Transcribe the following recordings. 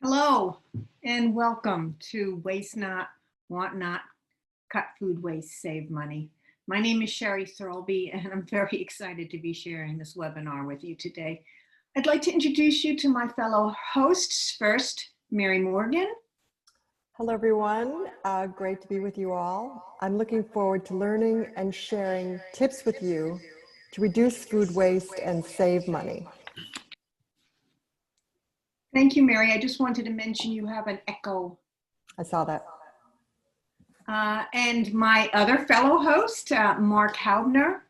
Hello and welcome to Waste Not, Want Not, Cut Food Waste, Save Money. My name is Sherry Thirlby and I'm very excited to be sharing this webinar with you today. I'd like to introduce you to my fellow hosts. First, Mary Morgan. Hello, everyone. Great to be with you all. I'm looking forward to learning and sharing tips with you to reduce food waste and save money. Thank you, Mary. I just wanted to mention you have an echo. I saw that. And my other fellow host, Mark Haubner.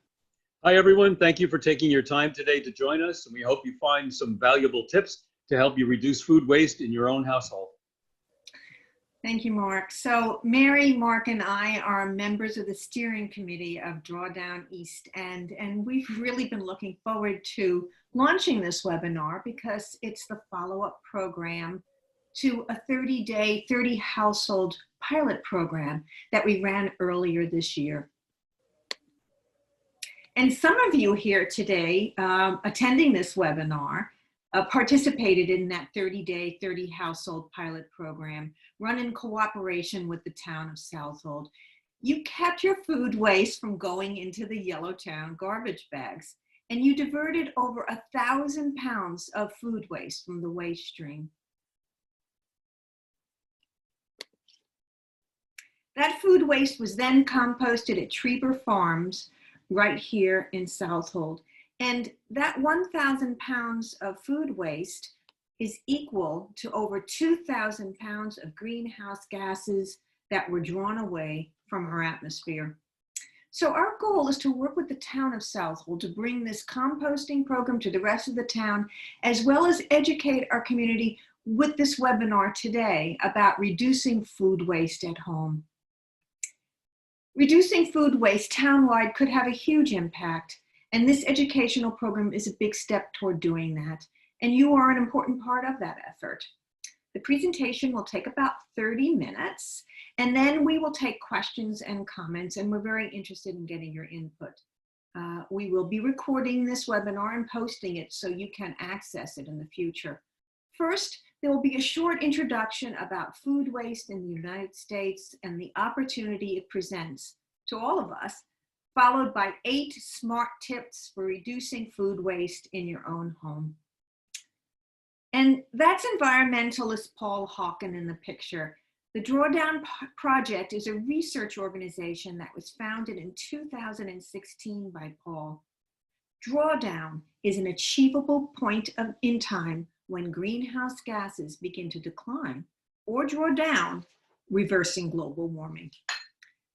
Hi, everyone. Thank you for taking your time today to join us, and we hope you find some valuable tips to help you reduce food waste in your own household. Thank you, Mark. So Mary, Mark, and I are members of the steering committee of Drawdown East End, and we've really been looking forward to launching this webinar because it's the follow-up program to a 30-day, 30-household pilot program that we ran earlier this year. And some of you here today attending this webinar participated in that 30-day, 30-household pilot program run in cooperation with the town of Southold. You kept your food waste from going into the Yellowtown garbage bags, and you diverted over 1,000 pounds of food waste from the waste stream. That food waste was then composted at Trieber Farms right here in Southold. And that 1,000 pounds of food waste is equal to over 2,000 pounds of greenhouse gases that were drawn away from our atmosphere. So our goal is to work with the town of Southold to bring this composting program to the rest of the town, as well as educate our community with this webinar today about reducing food waste at home. Reducing food waste townwide could have a huge impact, and this educational program is a big step toward doing that, and you are an important part of that effort. The presentation will take about 30 minutes, and then we will take questions and comments, and we're very interested in getting your input. We will be recording this webinar and posting it so you can access it in the future. First, there will be a short introduction about food waste in the United States and the opportunity it presents to all of us, followed by 8 smart tips for reducing food waste in your own home. And that's environmentalist Paul Hawken in the picture. The Drawdown Project is a research organization that was founded in 2016 by Paul. Drawdown is an achievable point in time when greenhouse gases begin to decline or draw down, reversing global warming.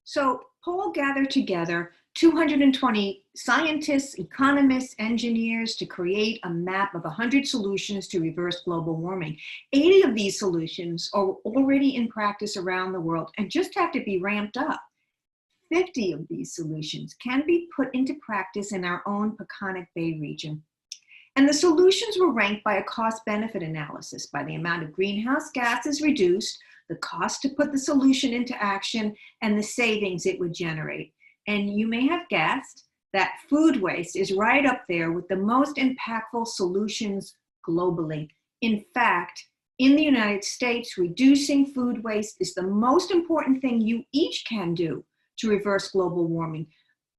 So Paul gathered together 220 scientists, economists, engineers to create a map of 100 solutions to reverse global warming. 80 of these solutions are already in practice around the world and just have to be ramped up. 50 of these solutions can be put into practice in our own Peconic Bay region. And the solutions were ranked by a cost-benefit analysis, by the amount of greenhouse gases reduced, the cost to put the solution into action, and the savings it would generate. And you may have guessed that food waste is right up there with the most impactful solutions globally. In fact, in the United States, reducing food waste is the most important thing you each can do to reverse global warming.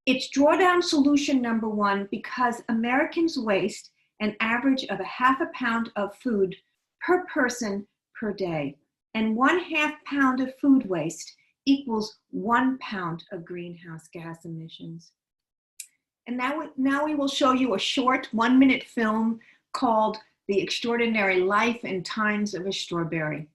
It's drawdown solution number 1 because Americans waste an average of 1/2 pound of food per person per day. And 1/2 pound of food waste equals 1 pound of greenhouse gas emissions. And now we will show you a short 1-minute film called The Extraordinary Life and Times of a Strawberry.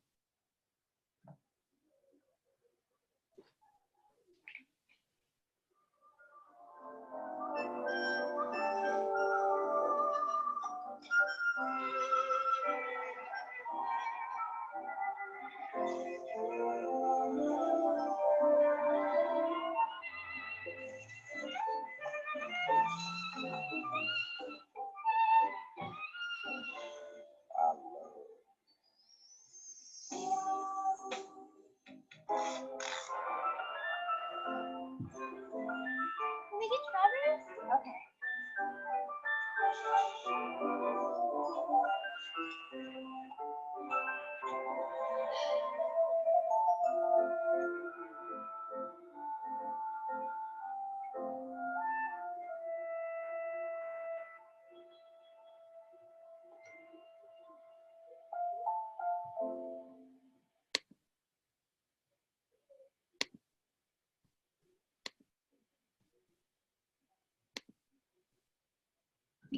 Can we get strawberries? Okay.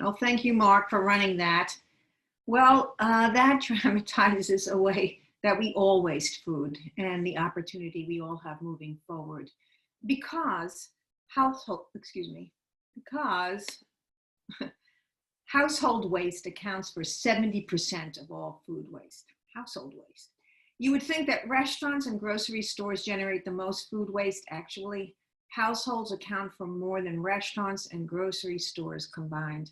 Well, thank you, Mark, for running that. Well, that dramatizes a way that we all waste food and the opportunity we all have moving forward. Because because household waste accounts for 70% of all food waste, household waste. You would think that restaurants and grocery stores generate the most food waste. Actually, households account for more than restaurants and grocery stores combined.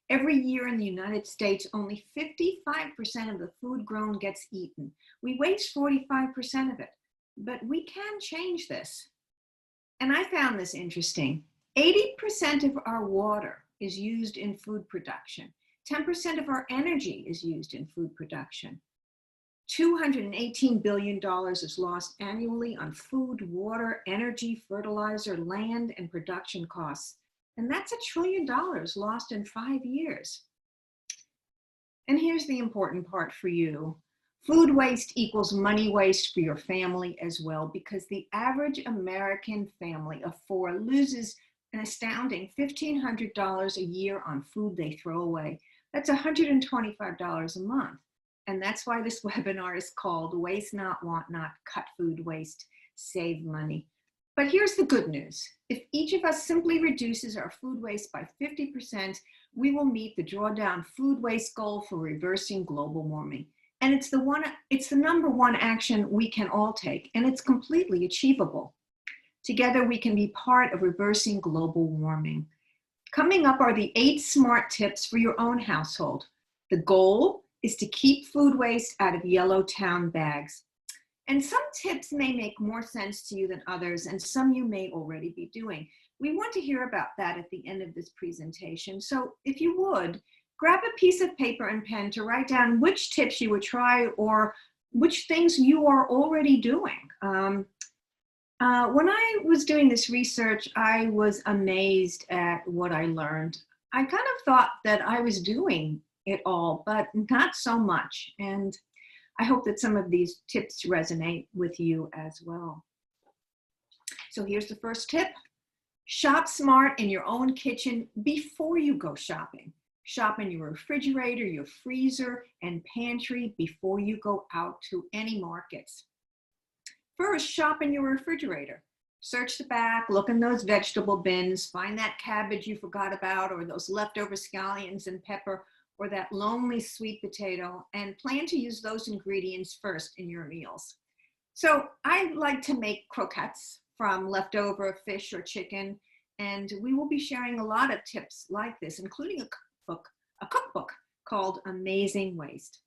Every year in the United States, only 55% of the food grown gets eaten. We waste 45% of it, but we can change this. And I found this interesting. 80% of our water is used in food production. 10% of our energy is used in food production. $218 billion is lost annually on food, water, energy, fertilizer, land, and production costs. And that's $1 trillion lost in 5 years. And here's the important part for you. Food waste equals money waste for your family as well, because the average American family of 4 loses an astounding $1,500 a year on food they throw away. That's $125 a month. And that's why this webinar is called Waste Not, Want Not, Cut Food Waste, Save Money. But here's the good news. If each of us simply reduces our food waste by 50%, we will meet the Drawdown Food Waste goal for reversing global warming. And it's the number one action we can all take, and it's completely achievable. Together, we can be part of reversing global warming. Coming up are the 8 smart tips for your own household. The goal is to keep food waste out of Yellowtown bags. And some tips may make more sense to you than others, and some you may already be doing. We want to hear about that at the end of this presentation. So if you would, grab a piece of paper and pen to write down which tips you would try or which things you are already doing. When I was doing this research, I was amazed at what I learned. I kind of thought that I was doing it all, but not so much. And I hope that some of these tips resonate with you as well. So here's the first tip. Shop smart in your own kitchen before you go shopping. Shop in your refrigerator, your freezer, and pantry before you go out to any markets. First, shop in your refrigerator. Search the back, look in those vegetable bins, find that cabbage you forgot about, or those leftover scallions and pepper, or that lonely sweet potato, and plan to use those ingredients first in your meals. So I like to make croquettes from leftover fish or chicken, and we will be sharing a lot of tips like this, including a cookbook called Amazing Waste.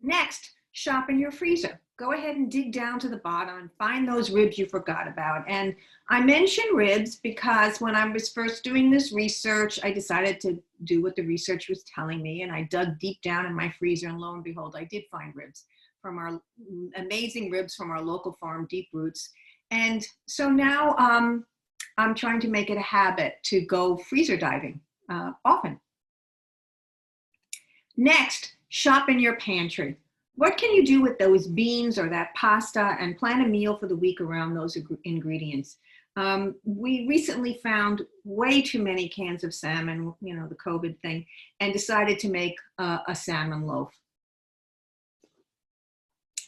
Next, shop in your freezer. Go ahead and dig down to the bottom and find those ribs you forgot about. And I mention ribs because when I was first doing this research, I decided to do what the research was telling me, and I dug deep down in my freezer, and lo and behold, I did find ribs from our amazing ribs from our local farm, Deep Roots. And so now I'm trying to make it a habit to go freezer diving often. Next, shop in your pantry. What can you do with those beans or that pasta and plan a meal for the week around those ingredients? We recently found way too many cans of salmon, you know, the COVID thing, and decided to make a salmon loaf.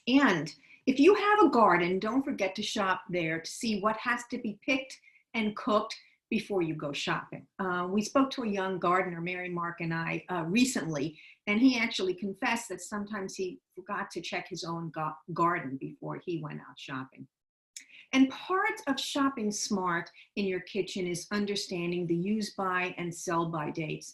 And if you have a garden, don't forget to shop there to see what has to be picked and cooked before you go shopping. We spoke to a young gardener, Mary, Mark, and I recently, and he actually confessed that sometimes he forgot to check his own garden before he went out shopping. And part of shopping smart in your kitchen is understanding the use by and sell by dates.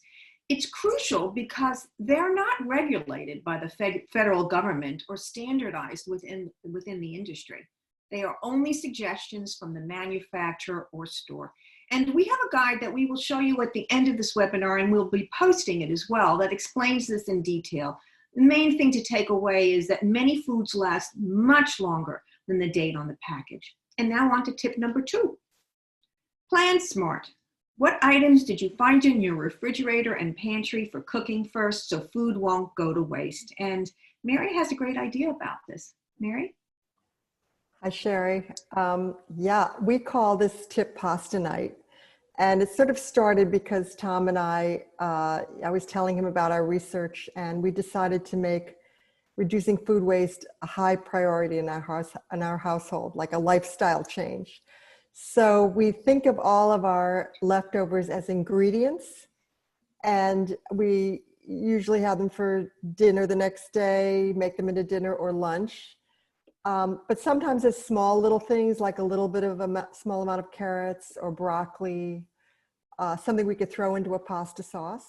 It's crucial because they're not regulated by the federal government or standardized within the industry. They are only suggestions from the manufacturer or store. And we have a guide that we will show you at the end of this webinar, and we'll be posting it as well, that explains this in detail. The main thing to take away is that many foods last much longer than the date on the package. And now on to tip number 2. Plan smart. What items did you find in your refrigerator and pantry for cooking first so food won't go to waste? And Mary has a great idea about this. Mary? Hi, Sherry. Yeah, we call this tip pasta night. And it sort of started because Tom and I was telling him about our research, and we decided to make reducing food waste a high priority in our household, like a lifestyle change. So we think of all of our leftovers as ingredients, and we usually have them for dinner the next day, make them into dinner or lunch. But sometimes it's small little things, like a little bit of a small amount of carrots or broccoli, something we could throw into a pasta sauce.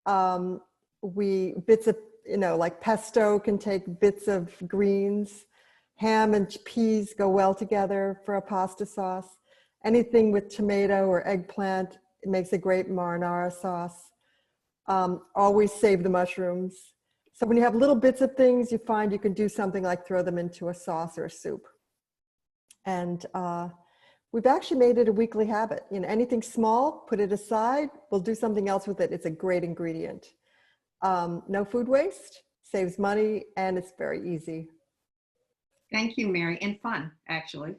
Bits of, like pesto can take bits of greens. Ham and peas go well together for a pasta sauce. Anything with tomato or eggplant, it makes a great marinara sauce. Always save the mushrooms. So when you have little bits of things, you find you can do something like throw them into a sauce or a soup. And we've actually made it a weekly habit. Anything small, put it aside, we'll do something else with it. It's a great ingredient. No food waste, saves money, and it's very easy. Thank you, Mary, and fun, actually.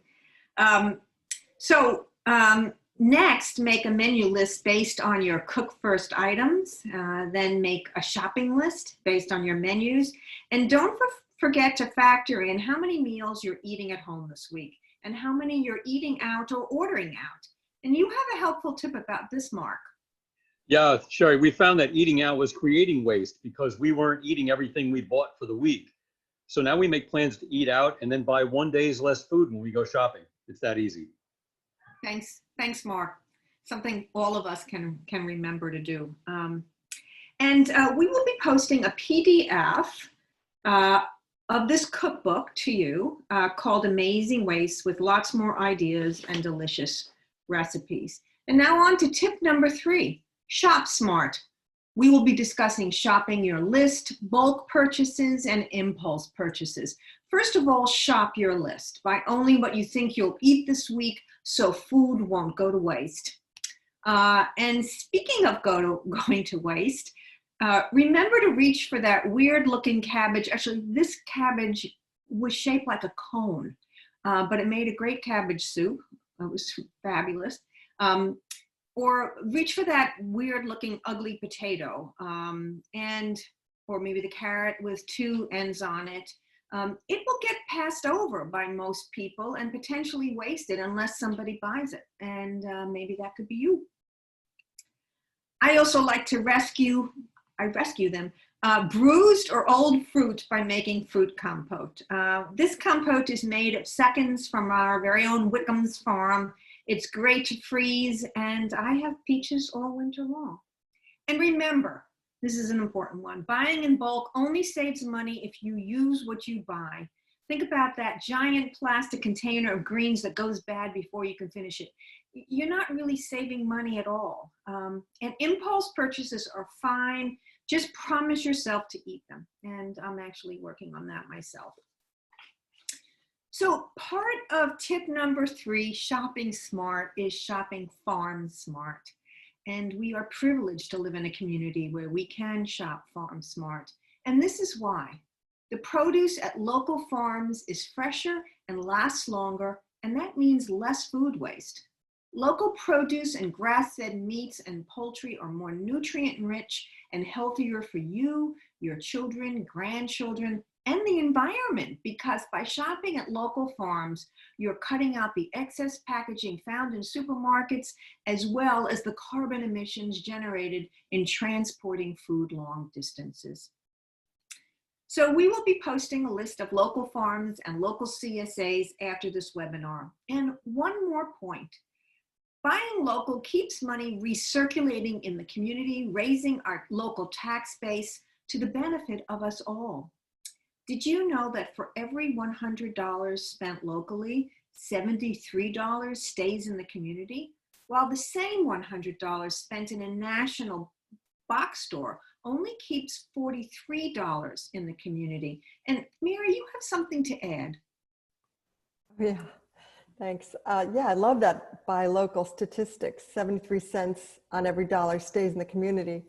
Next, make a menu list based on your cook first items, then make a shopping list based on your menus, and don't forget to factor in how many meals you're eating at home this week and how many you're eating out or ordering out. And you have a helpful tip about this, Mark. Yeah, Sherry, we found that eating out was creating waste because we weren't eating everything we bought for the week. So now we make plans to eat out and then buy one day's less food when we go shopping. It's that easy. Thanks, Mark. Something all of us can remember to do. We will be posting a PDF of this cookbook to you called Amazing Waste, with lots more ideas and delicious recipes. And now on to tip number 3, shop smart. We will be discussing shopping your list, bulk purchases, and impulse purchases. First of all, shop your list. Buy only what you think you'll eat this week so food won't go to waste. And speaking of going to waste, remember to reach for that weird looking cabbage. Actually, this cabbage was shaped like a cone, but it made a great cabbage soup. It was fabulous. Or reach for that weird looking ugly potato, or maybe the carrot with 2 ends on it. It will get passed over by most people and potentially wasted unless somebody buys it. And maybe that could be you. I also like to rescue them, bruised or old fruit by making fruit compote. This compote is made of seconds from our very own Wickham's farm. It's great to freeze, and I have peaches all winter long. And remember, this is an important one, buying in bulk only saves money if you use what you buy. Think about that giant plastic container of greens that goes bad before you can finish it. You're not really saving money at all. And impulse purchases are fine. Just promise yourself to eat them. And I'm actually working on that myself. So part of tip number 3, shopping smart, is shopping farm smart. And we are privileged to live in a community where we can shop farm smart. And this is why. The produce at local farms is fresher and lasts longer, and that means less food waste. Local produce and grass-fed meats and poultry are more nutrient-rich and healthier for you, your children, grandchildren, and the environment, because by shopping at local farms, you're cutting out the excess packaging found in supermarkets, as well as the carbon emissions generated in transporting food long distances. So we will be posting a list of local farms and local CSAs after this webinar. And one more point. Buying local keeps money recirculating in the community, raising our local tax base to the benefit of us all. Did you know that for every $100 spent locally, $73 stays in the community? While the same $100 spent in a national box store only keeps $43 in the community. And Mary, you have something to add. Yeah, thanks. Yeah, I love that buy local statistics. 73 cents on every dollar stays in the community.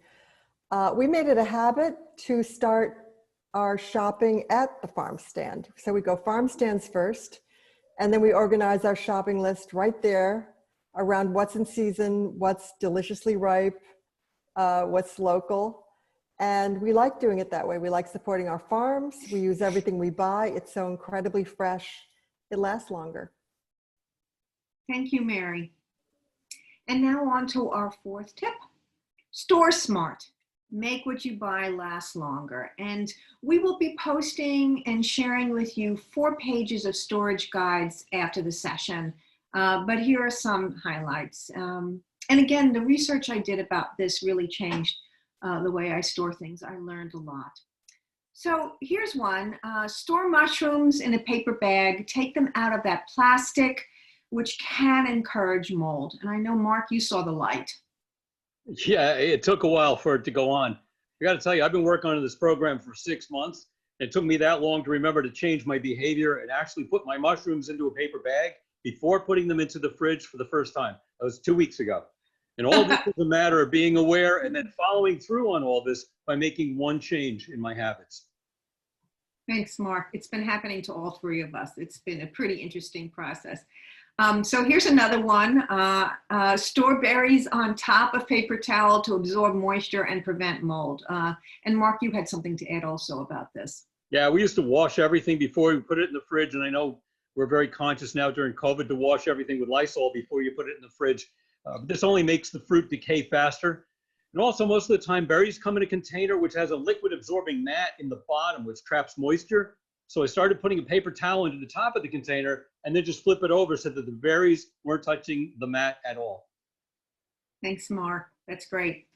We made it a habit to start our shopping at the farm stand. So we go farm stands first, and then we organize our shopping list right there around what's in season, what's deliciously ripe, what's local. And we like doing it that way. We like supporting our farms. We use everything we buy. It's so incredibly fresh. It lasts longer. Thank you, Mary. And now on to our fourth tip. Store smart. Make what you buy last longer. And we will be posting and sharing with you 4 pages of storage guides after the session. But here are some highlights. And again, the research I did about this really changed the way I store things. I learned a lot. So here's one. Store mushrooms in a paper bag. Take them out of that plastic, which can encourage mold. And I know, Mark, you saw the light. Yeah, it took a while for it to go on. I got to tell you, I've been working on this program for 6 months. It took me that long to remember to change my behavior and actually put my mushrooms into a paper bag before putting them into the fridge for the first time. That was 2 weeks ago. And all this is a matter of being aware and then following through on all this by making one change in my habits. Thanks, Mark. It's been happening to all 3 of us. It's been a pretty interesting process. So here's another one. Store berries on top of paper towel to absorb moisture and prevent mold. And Mark, you had something to add also about this. Yeah, we used to wash everything before we put it in the fridge. And I know we're very conscious now during COVID to wash everything with Lysol before you put it in the fridge. This only makes the fruit decay faster. And also, most of the time, berries come in a container which has a liquid absorbing mat in the bottom, which traps moisture. So I started putting a paper towel into the top of the container and then just flip it over so that the berries weren't touching the mat at all. Thanks, Mark. That's great.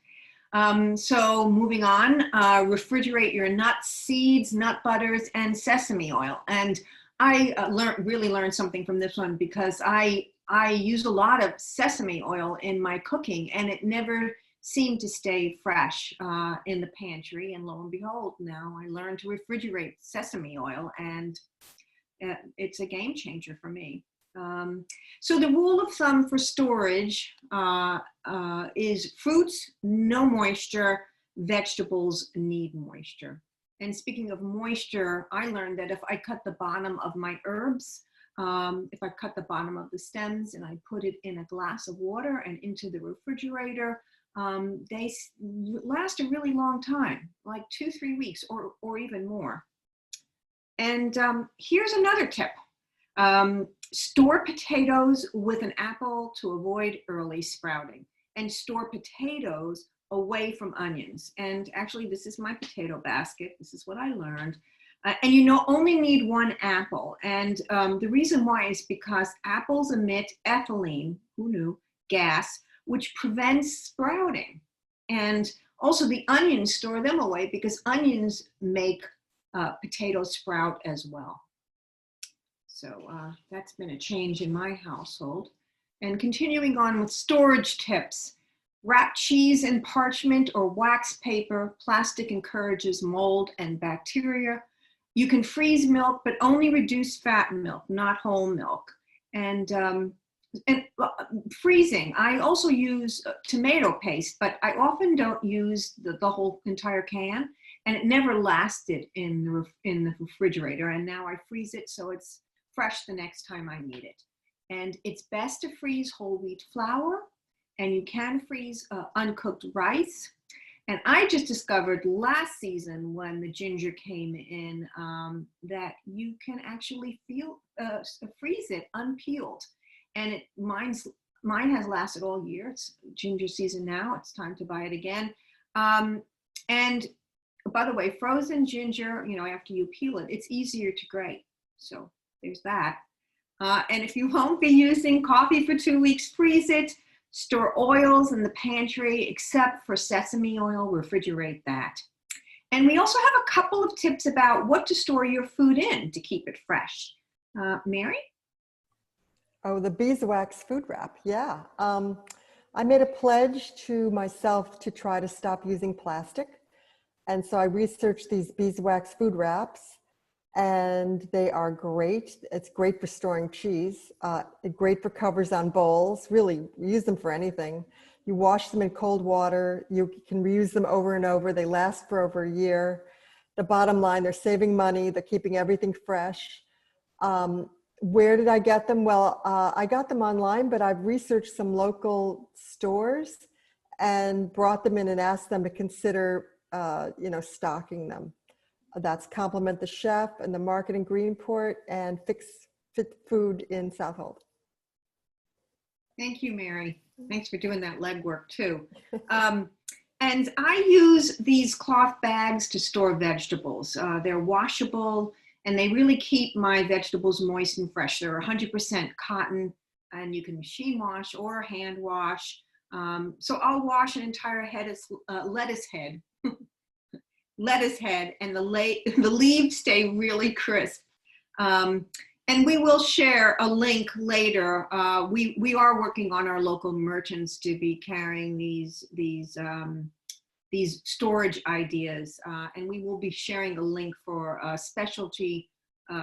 So moving on, refrigerate your nuts, seeds, nut butters, and sesame oil. And I really learned something from this one because I use a lot of sesame oil in my cooking, and it never seemed to stay fresh in the pantry. And lo and behold, now I learned to refrigerate sesame oil, and it's a game changer for me. So the rule of thumb for storage is fruits, no moisture, vegetables need moisture. And speaking of moisture, I learned that if I cut the bottom of my herbs, if I cut the bottom of the stems and I put it in a glass of water and into the refrigerator, they last a really long time, like 2-3 weeks or even more. And here's another tip. Store potatoes with an apple to avoid early sprouting, and store potatoes away from onions. And actually, this is my potato basket. This is what I learned. And you only need 1 apple. And the reason why is because apples emit ethylene, who knew, gas, which prevents sprouting. And also the onions, store them away because onions make potatoes sprout as well. So that's been a change in my household. And continuing on with storage tips. Wrap cheese in parchment or wax paper. Plastic encourages mold and bacteria. You can freeze milk, but only reduced fat milk, not whole milk. And freezing, I also use tomato paste, but I often don't use the whole entire can, and it never lasted in the refrigerator. And now I freeze it so it's fresh the next time I need it. And it's best to freeze whole wheat flour, and you can freeze uncooked rice. And I just discovered last season when the ginger came in that you can actually freeze it unpeeled. And mine has lasted all year. It's ginger season now. It's time to buy it again. And by the way, frozen ginger, after you peel it, it's easier to grate. So there's that. And if you won't be using coffee for 2 weeks, freeze it. Store oils in the pantry, except for sesame oil, refrigerate that. And we also have a couple of tips about what to store your food in to keep it fresh. Mary? Oh, the beeswax food wrap, yeah. I made a pledge to myself to try to stop using plastic. And so I researched these beeswax food wraps, and they are great. It's great for storing cheese, great for covers on bowls. Really, use them for anything. You wash them in cold water. You can reuse them over and over. They last for over a year. The bottom line, they're saving money. They're keeping everything fresh. Where did I get them? Well, I got them online, but I've researched some local stores and brought them in and asked them to consider, stocking them. That's Compliment the Chef and the Market in Greenport and Fit Food in Southold. Thank you, Mary. Thanks for doing that legwork too. And I use these cloth bags to store vegetables. They're washable and they really keep my vegetables moist and fresh. They're 100% cotton and you can machine wash or hand wash. So I'll wash an entire lettuce head, and the leaves stay really crisp. And we will share a link later. We are working on our local merchants to be carrying these storage ideas, and we will be sharing a link for a specialty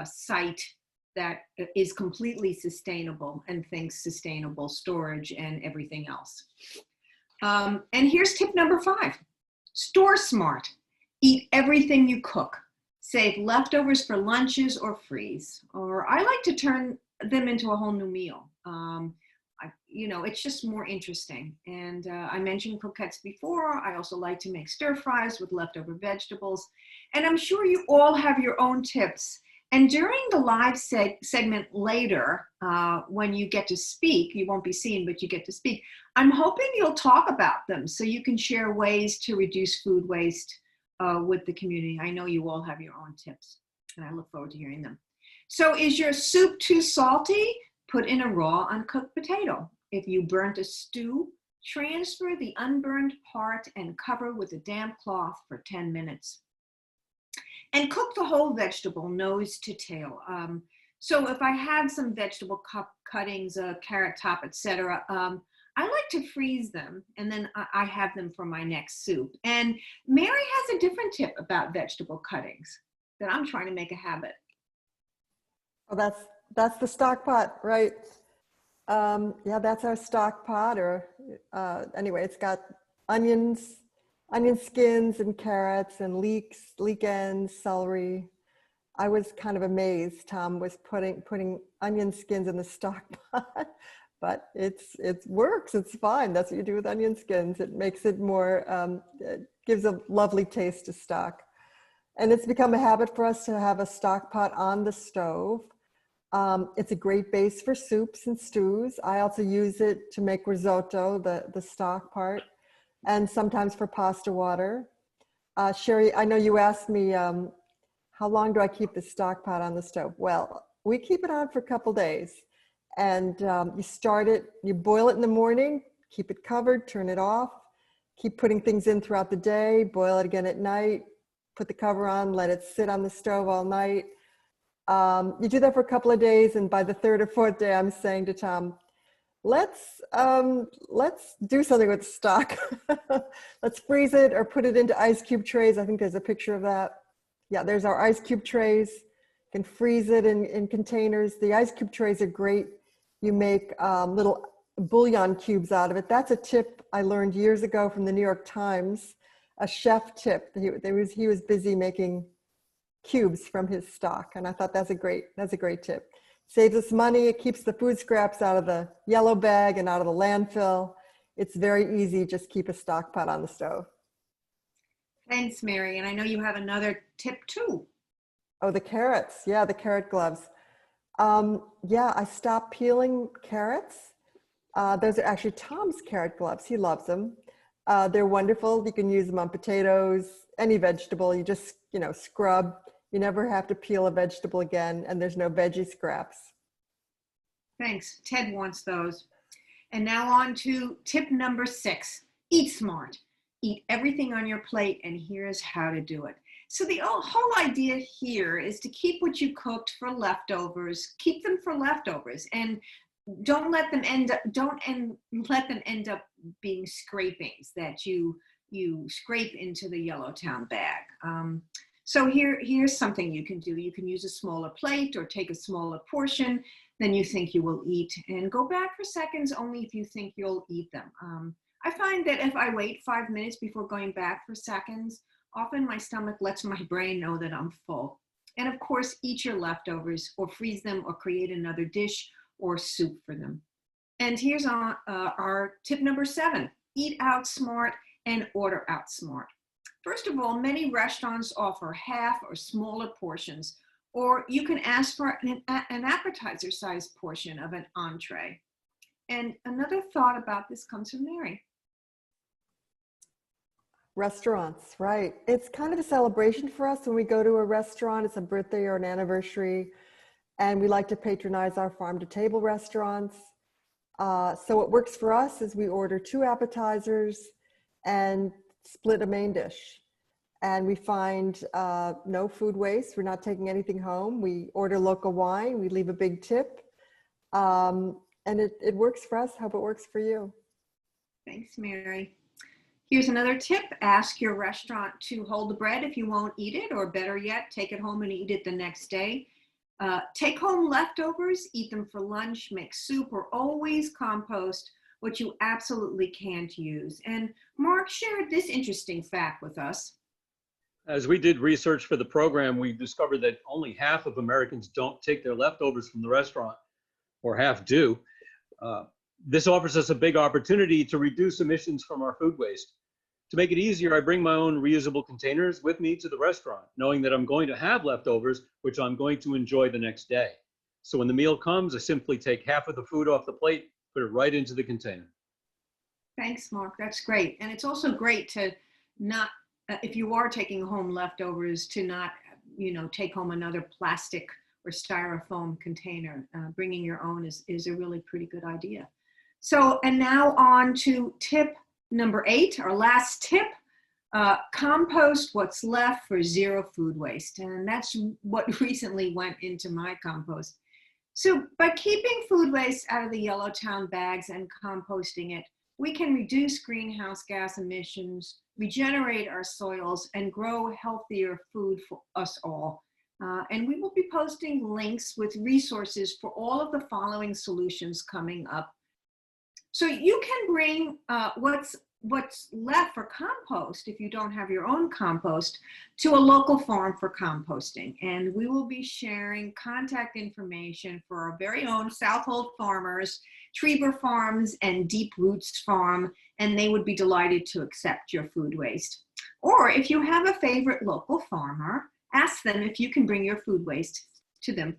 site that is completely sustainable and thinks sustainable storage and everything else. And here's tip number 5: store smart. Eat everything you cook. Save leftovers for lunches or freeze. Or I like to turn them into a whole new meal. It's just more interesting. And I mentioned croquettes before. I also like to make stir fries with leftover vegetables. And I'm sure you all have your own tips. And during the live segment later, when you get to speak, you won't be seen, but you get to speak. I'm hoping you'll talk about them so you can share ways to reduce food waste with the community. I know you all have your own tips, and I look forward to hearing them. So is your soup too salty? Put in a raw uncooked potato. If you burnt a stew, transfer the unburned part and cover with a damp cloth for 10 minutes. And cook the whole vegetable, nose to tail. So if I have some vegetable cuttings, carrot top, etc., I like to freeze them, and then I have them for my next soup. And Mary has a different tip about vegetable cuttings that I'm trying to make a habit. Oh, that's the stock pot, right? Yeah, that's our stock pot. Or anyway, it's got onion skins and carrots and leek ends, celery. I was kind of amazed Tom was putting onion skins in the stock pot. But it works, it's fine. That's what you do with onion skins. It makes it more, it gives a lovely taste to stock. And it's become a habit for us to have a stock pot on the stove. It's a great base for soups and stews. I also use it to make risotto, the stock part, and sometimes for pasta water. Sherry, I know you asked me, how long do I keep the stock pot on the stove? Well, we keep it on for a couple days. And you boil it in the morning, keep it covered, turn it off, keep putting things in throughout the day, boil it again at night, put the cover on, let it sit on the stove all night. You do that for a couple of days, and by the 3rd or 4th day, I'm saying to Tom, let's do something with the stock. Let's freeze it or put it into ice cube trays. I think there's a picture of that. Yeah, there's our ice cube trays. You can freeze it in containers. The ice cube trays are great. You make little bouillon cubes out of it. That's a tip I learned years ago from the New York Times, a chef tip. He was busy making cubes from his stock, and I thought that's a great tip. Saves us money. It keeps the food scraps out of the yellow bag and out of the landfill. It's very easy. Just keep a stock pot on the stove. Thanks, Mary. And I know you have another tip too. Oh, the carrots. Yeah, the carrot gloves. Yeah, I stopped peeling carrots. Those are actually Tom's carrot gloves. He loves them. They're wonderful. You can use them on potatoes, any vegetable. You just, scrub. You never have to peel a vegetable again, and there's no veggie scraps. Thanks. Ted wants those. And now on to tip number 6. Eat smart. Eat everything on your plate, and here's how to do it. So the whole idea here is to keep what you cooked for leftovers. Keep them for leftovers, and don't let them end up being scrapings that you scrape into the Yellowtown bag. So here's something you can do. You can use a smaller plate or take a smaller portion than you think you will eat, and go back for seconds only if you think you'll eat them. I find that if I wait 5 minutes before going back for seconds, often my stomach lets my brain know that I'm full. And of course, eat your leftovers or freeze them or create another dish or soup for them. And here's our tip number 7, eat out smart and order out smart. First of all, many restaurants offer half or smaller portions, or you can ask for an appetizer-sized portion of an entree. And another thought about this comes from Mary. Restaurants, right. It's kind of a celebration for us when we go to a restaurant. It's a birthday or an anniversary, and we like to patronize our farm-to-table restaurants. So what works for us is we order 2 appetizers and split a main dish. And we find no food waste. We're not taking anything home. We order local wine. We leave a big tip. And it works for us. Hope it works for you. Thanks, Mary. Here's another tip. Ask your restaurant to hold the bread if you won't eat it, or better yet, take it home and eat it the next day. Take home leftovers, eat them for lunch, make soup, or always compost what you absolutely can't use. And Mark shared this interesting fact with us. As we did research for the program, we discovered that only half of Americans don't take their leftovers from the restaurant, or half do. This offers us a big opportunity to reduce emissions from our food waste. To make it easier, I bring my own reusable containers with me to the restaurant, knowing that I'm going to have leftovers, which I'm going to enjoy the next day. So when the meal comes, I simply take half of the food off the plate, put it right into the container. Thanks, Mark. That's great. And it's also great to not, if you are taking home leftovers, to not, take home another plastic or styrofoam container. Bringing your own is a really pretty good idea. So, and now on to tip number 8, our last tip. Compost what's left for 0 food waste. And that's what recently went into my compost. So by keeping food waste out of the Yellowtown bags and composting it, we can reduce greenhouse gas emissions, regenerate our soils, and grow healthier food for us all. And we will be posting links with resources for all of the following solutions coming up. So you can bring what's left for compost, if you don't have your own compost, to a local farm for composting. And we will be sharing contact information for our very own Southold farmers, Trieber Farms, and Deep Roots Farm, and they would be delighted to accept your food waste. Or if you have a favorite local farmer, ask them if you can bring your food waste to them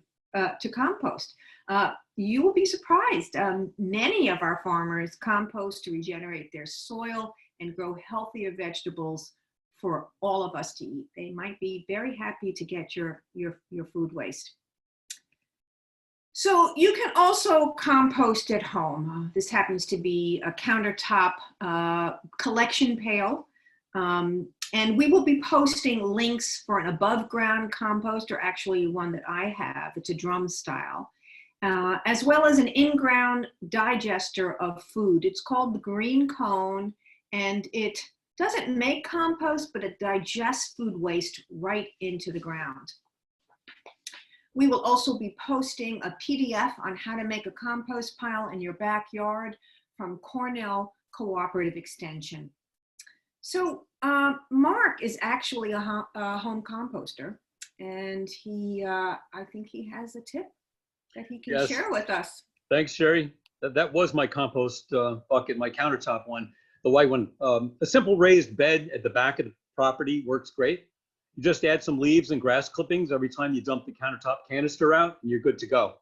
to compost. You will be surprised. Many of our farmers compost to regenerate their soil and grow healthier vegetables for all of us to eat. They might be very happy to get your food waste. So you can also compost at home. This happens to be a countertop collection pail. And we will be posting links for an above ground compost, or actually one that I have. It's a drum style. As well as an in-ground digester of food. It's called the Green Cone, and it doesn't make compost, but it digests food waste right into the ground. We will also be posting a PDF on how to make a compost pile in your backyard from Cornell Cooperative Extension. So Mark is actually a home composter, and I think he has a tip that he can share with us. Thanks, Sherry. That was my compost bucket, my countertop one, the white one. A simple raised bed at the back of the property works great. You just add some leaves and grass clippings every time you dump the countertop canister out, and you're good to go.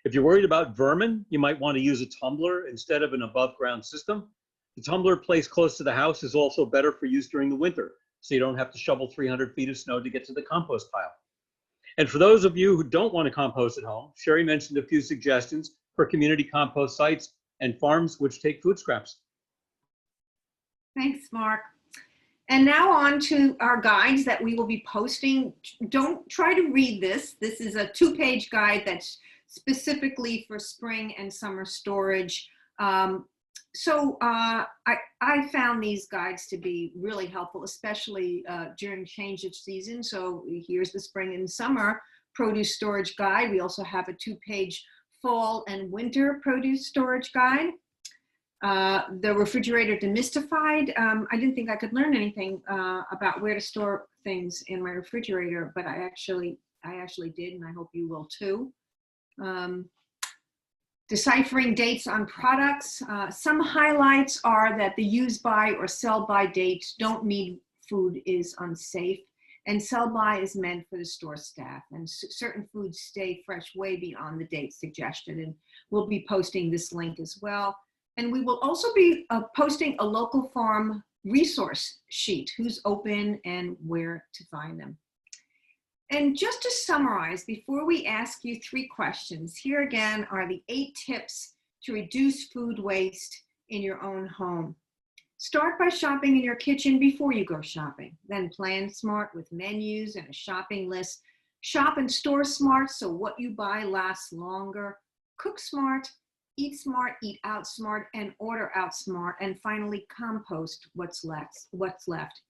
If you're worried about vermin, you might want to use a tumbler instead of an above ground system. The tumbler placed close to the house is also better for use during the winter, so you don't have to shovel 300 feet of snow to get to the compost pile. And for those of you who don't want to compost at home, Sherry mentioned a few suggestions for community compost sites and farms which take food scraps. Thanks, Mark. And now on to our guides that we will be posting. Don't try to read this. This is a 2-page guide that's specifically for spring and summer storage. So I found these guides to be really helpful, especially during change of season. So here's the spring and summer produce storage guide. We also have a 2-page fall and winter produce storage guide. The refrigerator demystified. I didn't think I could learn anything about where to store things in my refrigerator, but I actually I actually did, and I hope you will too. Deciphering dates on products. Some highlights are that the use by or sell by dates don't mean food is unsafe, and sell by is meant for the store staff, and certain foods stay fresh way beyond the date suggested, and we'll be posting this link as well. And we will also be posting a local farm resource sheet, who's open and where to find them. And just to summarize, before we ask you 3 questions, here again are the 8 tips to reduce food waste in your own home. Start by shopping in your kitchen before you go shopping. Then plan smart with menus and a shopping list. Shop and store smart so what you buy lasts longer. Cook smart, eat out smart, and order out smart. And finally, compost what's left.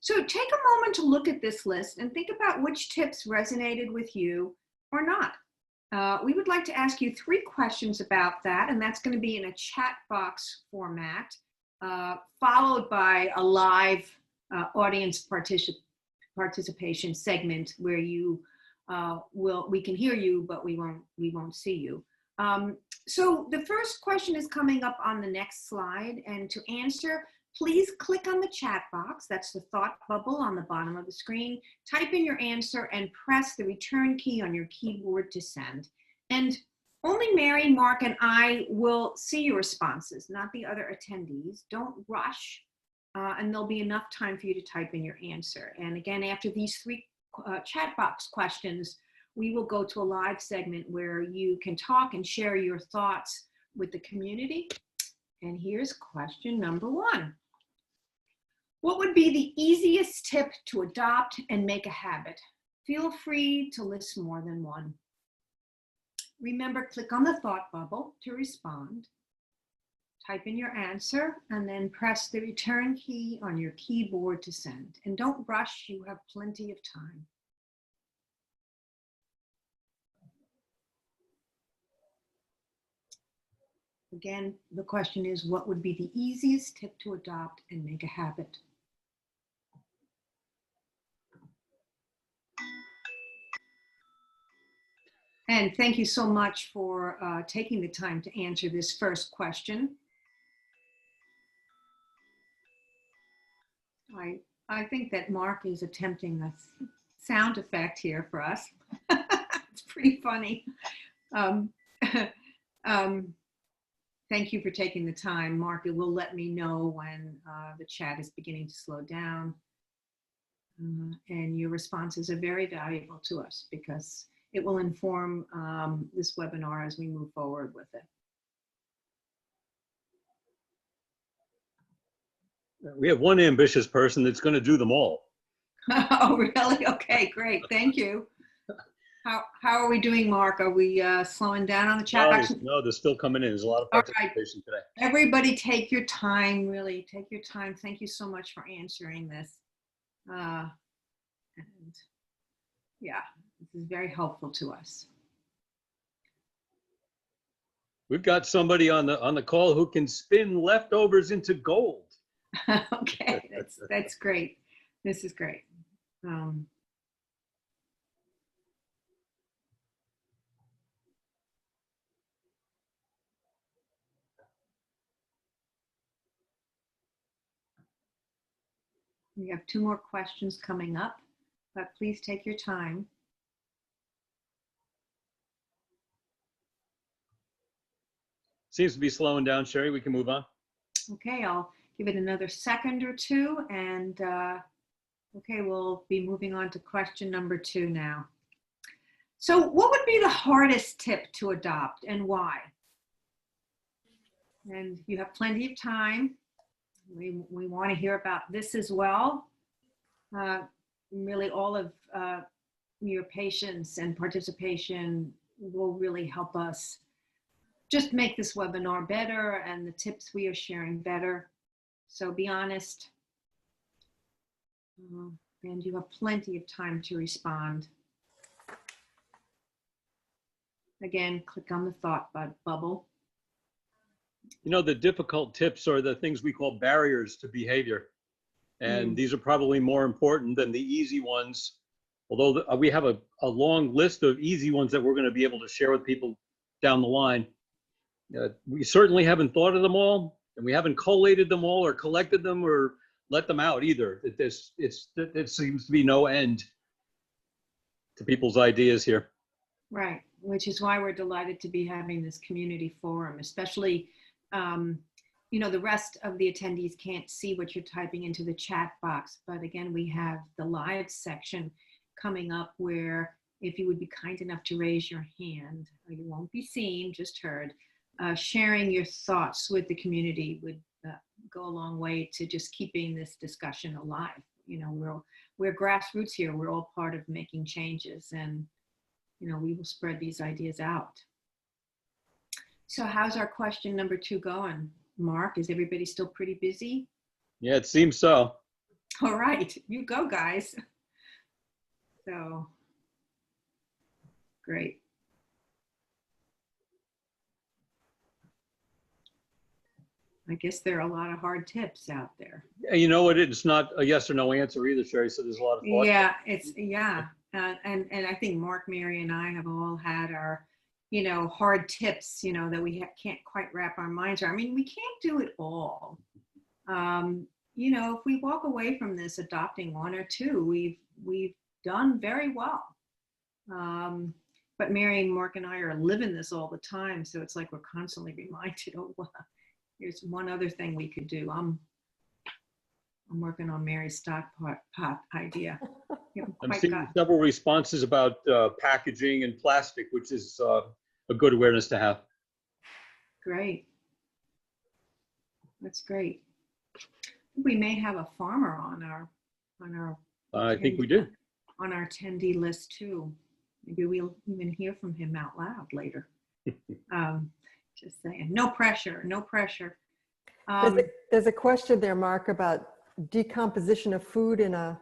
So take a moment to look at this list and think about which tips resonated with you or not. We would like to ask you 3 questions about that, and that's going to be in a chat box format, followed by a live audience participation segment where you we can hear you, but we won't see you. So the first question is coming up on the next slide, and to answer, please click on the chat box. That's the thought bubble on the bottom of the screen. Type in your answer and press the return key on your keyboard to send. And only Mary, Mark, and I will see your responses, not the other attendees. Don't rush, and there'll be enough time for you to type in your answer. And again, after these 3 chat box questions, we will go to a live segment where you can talk and share your thoughts with the community. And here's question number 1. What would be the easiest tip to adopt and make a habit? Feel free to list more than one. Remember, click on the thought bubble to respond. Type in your answer and then press the return key on your keyboard to send. And don't rush, you have plenty of time. Again, the question is, what would be the easiest tip to adopt and make a habit? And thank you so much for taking the time to answer this first question. I think that Mark is attempting a sound effect here for us. It's pretty funny. Thank you for taking the time, Mark. It will let me know when the chat is beginning to slow down. And your responses are very valuable to us because it will inform this webinar as we move forward with it. We have one ambitious person that's going to do them all. Oh, really? Okay, great. Thank you. How are we doing, Mark? Are we slowing down on the chat box? No, they're still coming in. There's a lot of participation today. Everybody take your time, really. Take your time. Thank you so much for answering this. And yeah, this is very helpful to us. We've got somebody on the call who can spin leftovers into gold. Okay, that's great. This is great. We have 2 more questions coming up, but please take your time. Seems to be slowing down, Sherry. We can move on. Okay, I'll give it another second or 2, and okay, we'll be moving on to question number 2 now. So what would be the hardest tip to adopt and why? And you have plenty of time. We want to hear about this as well. Really all of your patience and participation will really help us just make this webinar better and the tips we are sharing better. So be honest, and you have plenty of time to respond. Again, click on the thought bubble. You know, the difficult tips are the things we call barriers to behavior. And these are probably more important than the easy ones although we have a long list of easy ones that we're going to be able to share with people down the line. We certainly haven't thought of them all, and we haven't collated them all or collected them or let them out either. It seems to be no end to people's ideas here. Right, which is why we're delighted to be having this community forum, especially, you know, the rest of the attendees can't see what you're typing into the chat box. But again, we have the live section coming up where if you would be kind enough to raise your hand, you won't be seen, just heard, sharing your thoughts with the community would go a long way to just keeping this discussion alive. You know, we're grassroots here. We're all part of making changes, and you know, we will spread these ideas out. So how's our question number 2 going? Mark, is everybody still pretty busy? Yeah, it seems so. All right, you go, guys. So, great. I guess there are a lot of hard tips out there. And you know what? It's not a yes or no answer either, Sherry. So there's a lot of thought. Yeah, and I think Mark, Mary, and I have all had our, you know, hard tips, you know, that we can't quite wrap our minds around. I mean, we can't do it all. You know, if we walk away from this adopting 1 or 2, we've done very well. But Mary and Mark and I are living this all the time, so it's like we're constantly reminded, oh, well, here's one other thing we could do. I'm working on Mary's stock pot idea. I'm seeing several responses about packaging and plastic, which is a good awareness to have. Great. That's great. We may have a farmer on our I think we do. On our attendee list too. Maybe we'll even hear from him out loud later. Just saying, no pressure, no pressure. There's a question there, Mark, about decomposition of food in a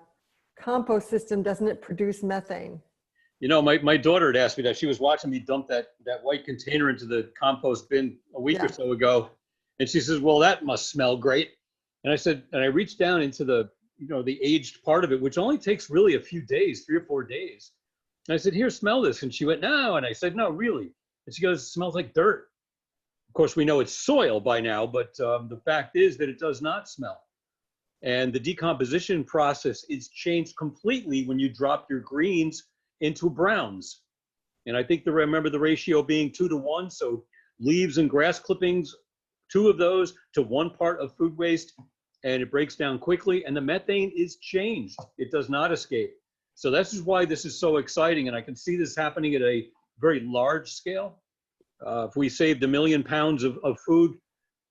compost system. Doesn't it produce methane? You know, my daughter had asked me that. She was watching me dump that white container into the compost bin a week or so ago. And she says, well, that must smell great. And I said, and I reached down into the, you know, the aged part of it, which only takes really a few days, 3 or 4 days. And I said, here, smell this. And she went, no. And I said, no, really. And she goes, it smells like dirt. Of course, we know it's soil by now, but the fact is that it does not smell. And the decomposition process is changed completely when you drop your greens into browns. And I think remember the ratio being 2 to 1. So leaves and grass clippings, 2 of those to 1 part of food waste, and it breaks down quickly. And the methane is changed. It does not escape. So this is why this is so exciting. And I can see this happening at a very large scale. If we saved 1 million pounds of food,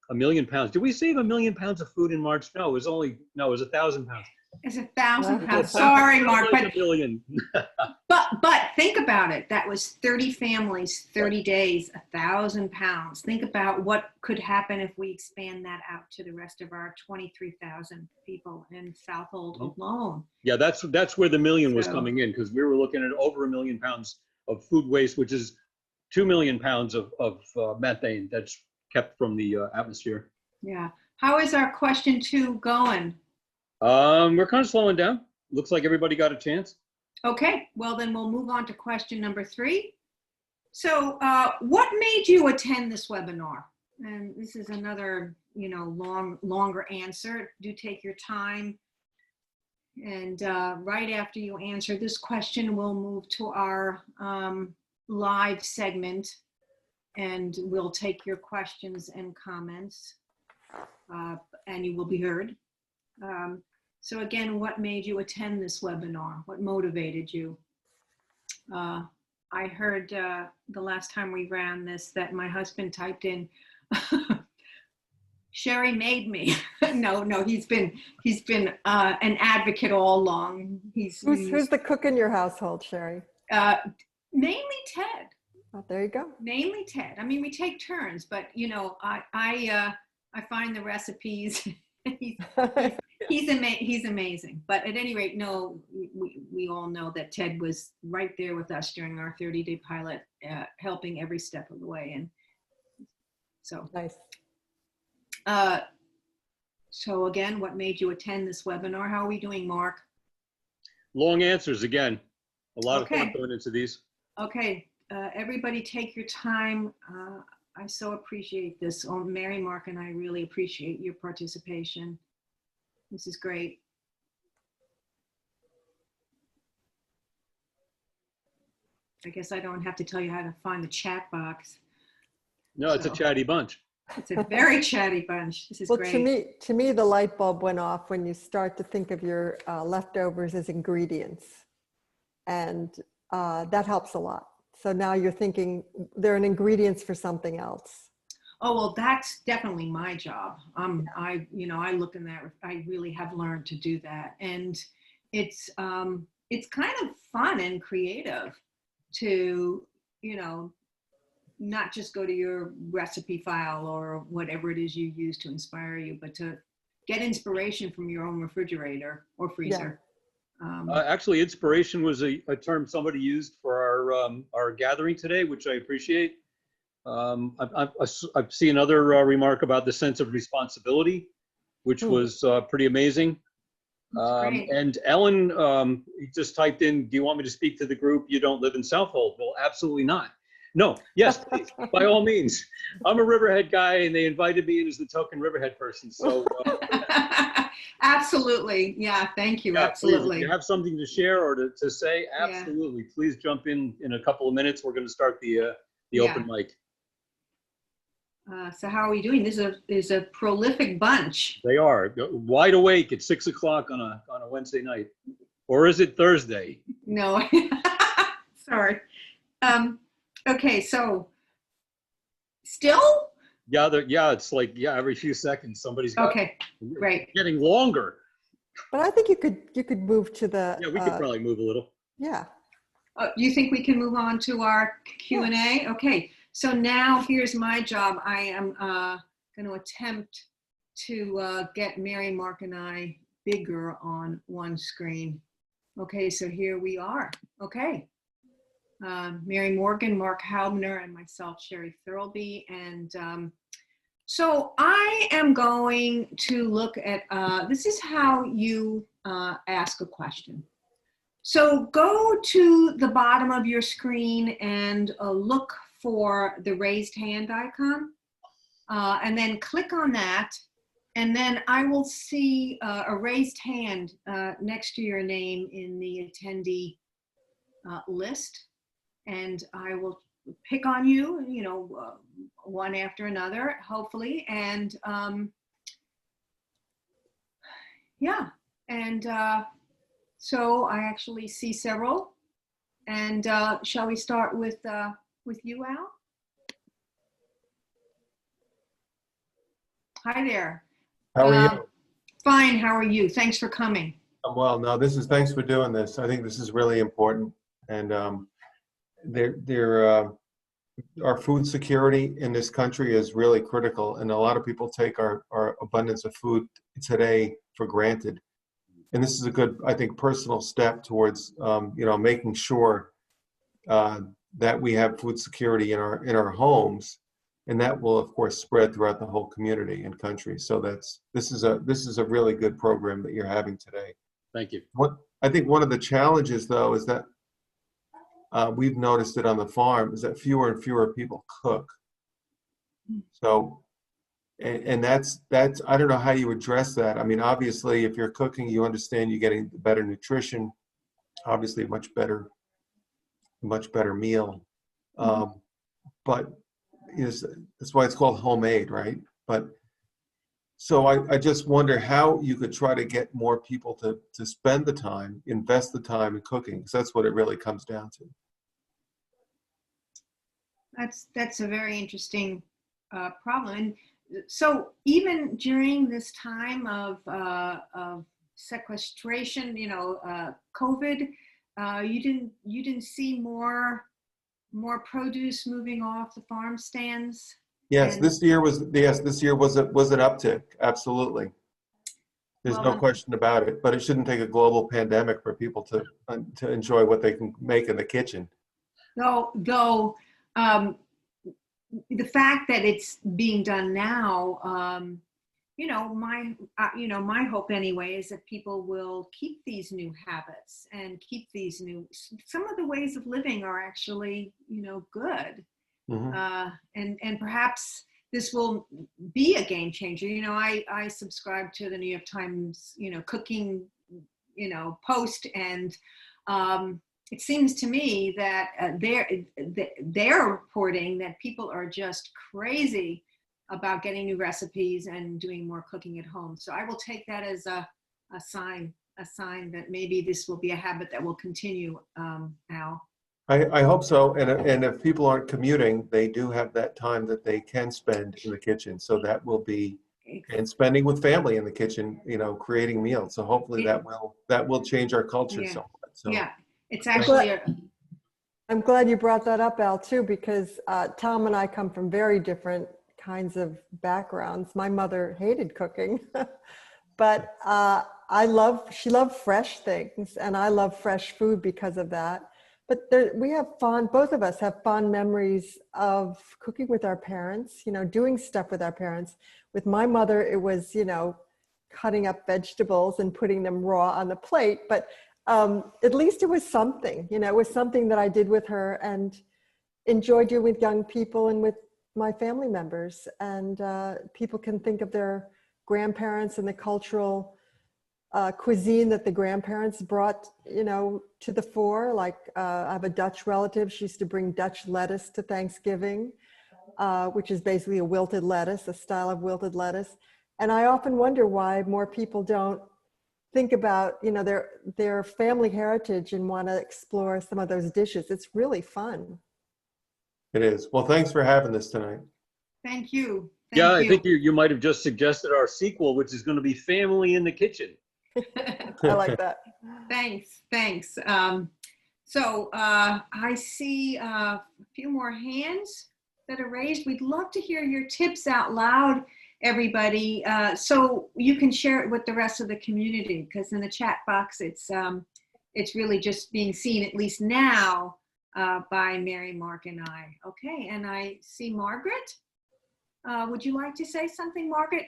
1 million pounds. Did we save 1 million pounds of food in March? No, it was 1,000 pounds. It's 1,000 pounds. Sorry, Mark, but a million. but think about it. That was 30 families, 30 days, 1,000 pounds. Think about what could happen if we expand that out to the rest of our 23,000 people in Southold alone. Yeah, that's where the million was coming in, because we were looking at over 1 million pounds of food waste, which is 2 million pounds of methane that's kept from the atmosphere. Yeah. How is our question 2 going? We're kind of slowing down. Looks like everybody got a chance. Okay, well then we'll move on to question number 3. So what made you attend this webinar? And this is another, you know, longer answer. Do take your time. And right after you answer this question, we'll move to our live segment, and we'll take your questions and comments, and you will be heard. So again, what made you attend this webinar? What motivated you? I heard the last time we ran this that my husband typed in, Sherry made me. No, he's been an advocate all along. Who's the cook in your household, Sherry? Mainly Ted. Oh, there you go. Mainly Ted. I mean, we take turns, but you know, I find the recipes. He's amazing. But at any rate, no, we all know that Ted was right there with us during our 30-day pilot, helping every step of the way. And so nice. So again, what made you attend this webinar? How are we doing, Mark? Long answers again. A lot of Okay. thought going into these. Okay, everybody take your time. I so appreciate this. Oh, Mary, Mark, and I really appreciate your participation. This is great. I guess I don't have to tell you how to find the chat box. No, it's a So- chatty bunch. It's a very chatty bunch. This is Well, great. to me, the light bulb went off when you start to think of your leftovers as ingredients. And that helps a lot. So now you're thinking they're an ingredients for something else. Oh, well, that's definitely my job. I look in that, I really have learned to do that. And it's kind of fun and creative to, not just go to your recipe file or whatever it is you use to inspire you, but to get inspiration from your own refrigerator or freezer. Actually, inspiration was a term somebody used for our gathering today, which I appreciate. I've seen another remark about the sense of responsibility, which was pretty amazing. Great. And Ellen just typed in, do you want me to speak to the group? You don't live in Southold. Well, absolutely not. No, yes, please, by all means. I'm a Riverhead guy and they invited me in as the token Riverhead person. So Absolutely. Yeah, thank you. yeah, Absolutely. please, if you have something to share or to say, Yeah. absolutely. Please jump in a couple of minutes. We're going to start the Yeah. open mic. So how are we doing? This is a prolific bunch. They are wide awake at 6 o'clock on a Wednesday night, or is it Thursday? No, sorry. Okay, so still? Yeah, it's like every few seconds somebody's got. Okay, great. Getting longer. But I think you could move to the. Yeah, we could probably move a little. Yeah. You think we can move on to our Q&A? Okay, so now here's my job. I am going to attempt to get Mary, Mark, and I bigger on one screen. Okay, so here we are. Okay. Mary Morgan, Mark Haubner, and myself, Sherry Thirlby. And so I am going to look at, this is how you ask a question. So go to the bottom of your screen and look for the raised hand icon, and then click on that. And then I will see a raised hand next to your name in the attendee list. And I will pick on you, one after another, hopefully. And yeah, and so I actually see several. And shall we start with you, Al? Hi there. How are you? Fine. How are you? Thanks for coming. I'm well. No, thanks for doing this. I think this is really important. And our food security in this country is really critical. And a lot of people take our abundance of food today for granted. And this is a good, I think, personal step towards, making sure that we have food security in our homes. And that will, of course, spread throughout the whole community and country. So this is a really good program that you're having today. Thank you. I think one of the challenges, though, is that we've noticed it on the farm, is that fewer and fewer people cook. So, and that's I don't know how you address that. I mean, obviously, if you're cooking, you understand you're getting better nutrition, obviously a much better meal. But that's why it's called homemade, right? But so I just wonder how you could try to get more people to spend the time, invest the time in cooking, because that's what it really comes down to. That's a very interesting problem. And so even during this time of sequestration, COVID, you didn't see more produce moving off the farm stands? Yes, this year was an uptick. Absolutely. There's no question about it, but it shouldn't take a global pandemic for people to enjoy what they can make in the kitchen. Though the fact that it's being done now, my hope anyway is that people will keep these new habits and keep these some of the ways of living are actually, good. Mhm. And perhaps this will be a game changer. I subscribe to the New York Times, cooking, post, and it seems to me that they're reporting that people are just crazy about getting new recipes and doing more cooking at home. So I will take that as a sign that maybe this will be a habit that will continue, Al. I hope so. And if people aren't commuting, they do have that time that they can spend in the kitchen. So that will be, and spending with family in the kitchen, creating meals. So hopefully that will change our culture Yeah. somewhat. So Yeah, it's thank actually I'm glad you brought that up, Al, too, because Tom and I come from very different kinds of backgrounds. My mother hated cooking, but she loved fresh things, and I love fresh food because of that. But both of us have fond memories of cooking with our parents, doing stuff with our parents. With my mother, it was, cutting up vegetables and putting them raw on the plate, but at least it was something, it was something that I did with her and enjoy doing with young people and with my family members. And people can think of their grandparents and the cultural cuisine that the grandparents brought, to the fore. Like I have a Dutch relative. She used to bring Dutch lettuce to Thanksgiving, which is basically a wilted lettuce, a style of wilted lettuce. And I often wonder why more people don't think about, their family heritage and want to explore some of those dishes. It's really fun. it is. Well, thanks for having this tonight. thank you. Yeah, I Thank think you might have just suggested our sequel, which is going to be Family in the Kitchen. I like that. Thanks. So I see a few more hands that are raised. We'd love to hear your tips out loud, everybody, so you can share it with the rest of the community, because in the chat box, it's really just being seen, at least now, by Mary, Mark, and I. Okay, and I see Margaret. Would you like to say something, Margaret?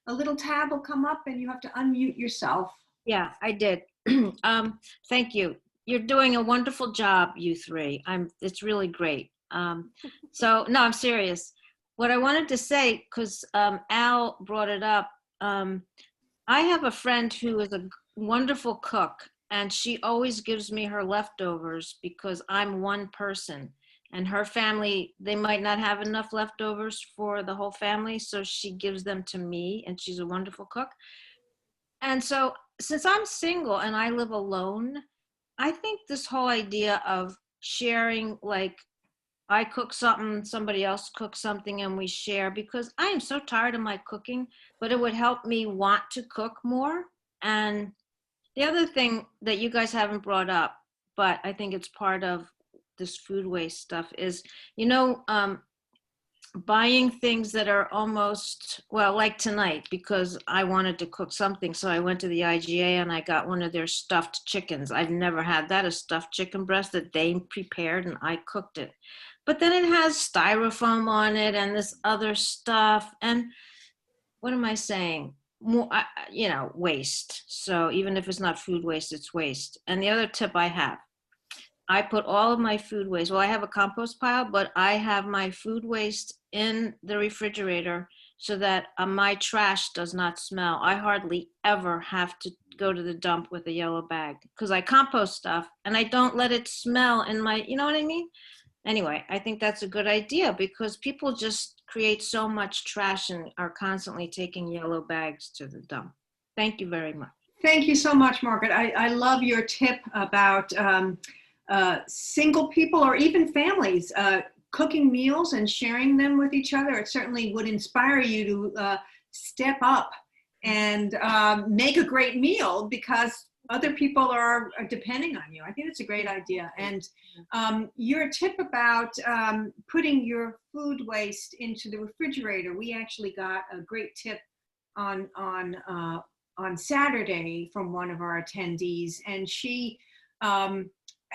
A little tab will come up and you have to unmute yourself. Yeah, I did. Thank you. You're doing a wonderful job, you three. It's really great. So no, I'm serious. What I wanted to say, because Al brought it up, I have a friend who is a wonderful cook, and she always gives me her leftovers because I'm one person. And her family, they might not have enough leftovers for the whole family, so she gives them to me, and she's a wonderful cook. And so since I'm single and I live alone, I think this whole idea of sharing, like I cook something, somebody else cooks something, and we share, because I am so tired of my cooking, but it would help me want to cook more. And the other thing that you guys haven't brought up, but I think it's part of this food waste stuff, is, buying things that are almost, well, like tonight, because I wanted to cook something. So I went to the IGA and I got one of their stuffed chickens. I've never had that, a stuffed chicken breast that they prepared, and I cooked it. But then it has styrofoam on it and this other stuff. And what am I saying? More, waste. So even if it's not food waste, it's waste. And the other tip I have, I put all of my food waste, well, I have a compost pile, but I have my food waste in the refrigerator so that my trash does not smell. I hardly ever have to go to the dump with a yellow bag because I compost stuff and I don't let it smell in my, you know what I mean? Anyway, I think that's a good idea because people just create so much trash and are constantly taking yellow bags to the dump. Thank you very much. Thank you so much, Margaret. I love your tip about single people or even families cooking meals and sharing them with each other. It certainly would inspire you to step up and make a great meal because other people are depending on you. I think it's a great idea. And your tip about putting your food waste into the refrigerator, we actually got a great tip on Saturday from one of our attendees, and she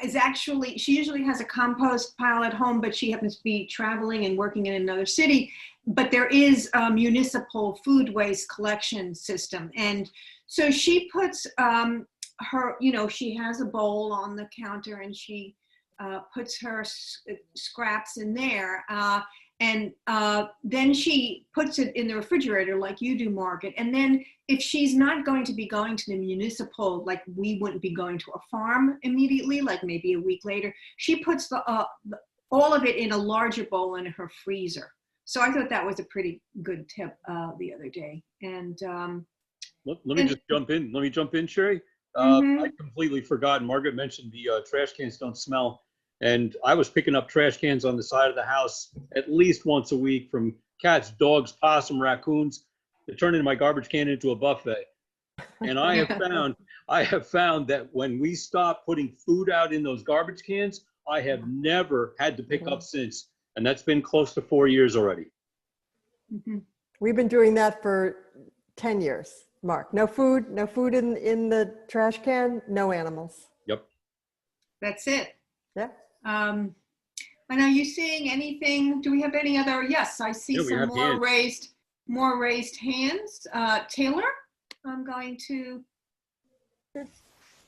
is actually, she usually has a compost pile at home, but she happens to be traveling and working in another city. But there is a municipal food waste collection system. And so she puts her, you know, she has a bowl on the counter and she puts her scraps in there. And then she puts it in the refrigerator like you do, Margaret. And then if she's not going to be going to the municipal, like we wouldn't be going to a farm immediately, like maybe a week later, she puts all of it in a larger bowl in her freezer. So I thought that was a pretty good tip the other day. And Let me just jump in. Let me jump in, Sherry. Mhm. I completely forgot. Margaret mentioned the trash cans don't smell. And I was picking up trash cans on the side of the house at least once a week from cats, dogs, possum, raccoons. They turn into my garbage can into a buffet. And I have found that when we stop putting food out in those garbage cans, I have never had to pick up since. And that's been close to 4 years already. Mhm. We've been doing that for 10 years, Mark. No food in the trash can, no animals. Yep. That's it. Yeah. And are you seeing anything? Do we have any other? Yes, I see Yeah, we some have more raised hands. Taylor, I'm going to.